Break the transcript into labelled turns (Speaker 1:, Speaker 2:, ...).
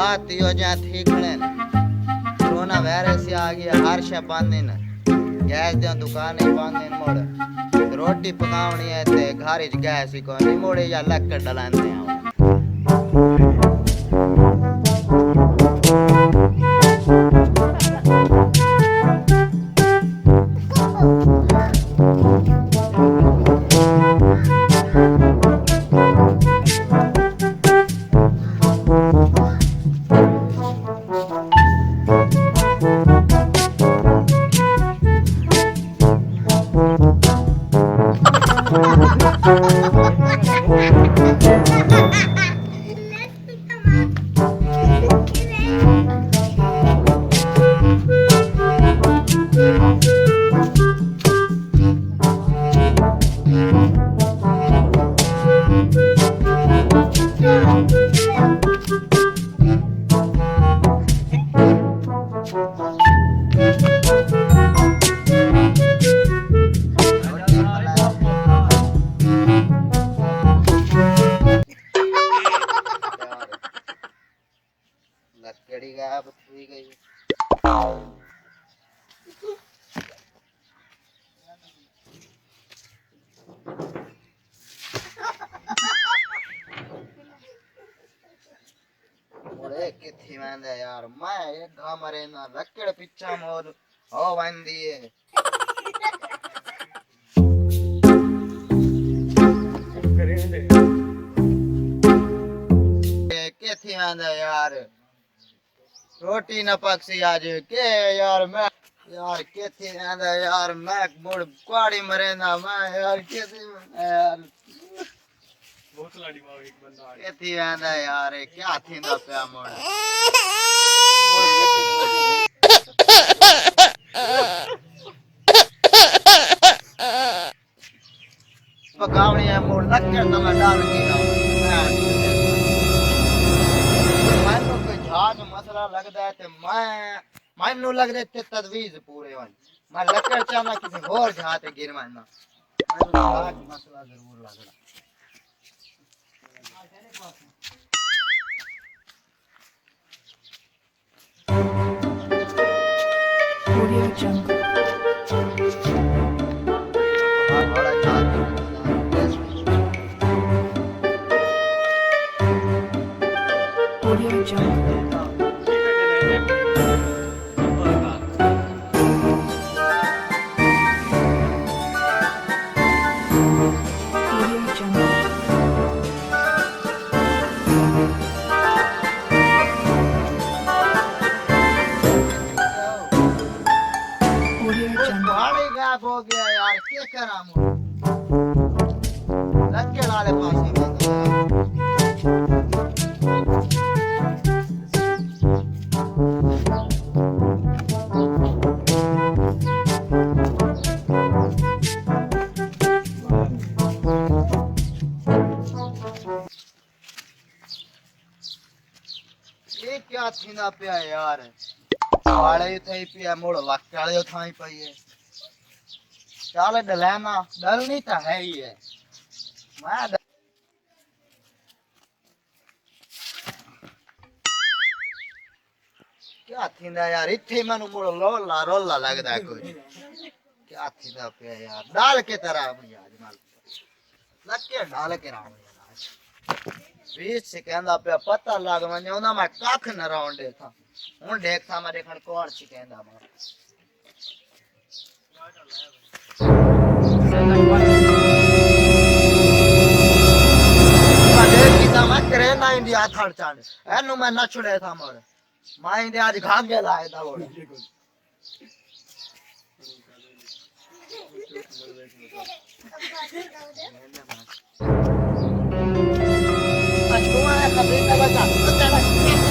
Speaker 1: बात यो जहाँ थी खड़े न कोरोना वायरस आ गया हर शे पाने न गैस दे दुकान ही पाने न मोड़ रोटी पकावनी है ते घर च गैस ही कोनी मोड़े या लकड़ डलाने आओ लकड़ी गायब हुई गई मोड़े किथी मैंने यार मैं एक गांव मरे ना लकड़ पिच्छा मोर हो बंदी है किथी मैंने यार रोटी न पक्षी आज के यार मैं यार केथी आंदा यार मैं मुड़ कुआड़ी मरे ना मैं यार केथी यार बहुत लाड़ी मां एक बंदा केथी आंदा यार क्या थींदा पे मोड़ पकावनी है मोड़ लक्के तो मैं डाल के आज मसला लगदा है ते मैनू लगदे ते तजवीज पूरे वन मैं लकड़ चाहना किसी और जहां ते गिर मारना आज मसला जरूर लगदा Audio Jungle Audio Jungle हो गया यार क्या करा लक्के वाले पास ये क्या थीना पे यार वाले थे पे मोड़ लक्के थाई पई है चाले डलाना डलनी तो है ही है मैं क्या थींदा यार इथे मनु मोड़ लोला रोला लगदा कोई क्या थींदा पे यार डाल के तरह आज माल लक्के डाल के राम यार 20 सेकंड पे पता लग वने ना मैं कख न राउंडे था हूं देखता मैं देखण कौन सी कहंदा मां इंडिया खर्चा एनु मैं न छुड़े था मोर मां इंडिया आज भाग लाए था वो आज को है कभी का बचा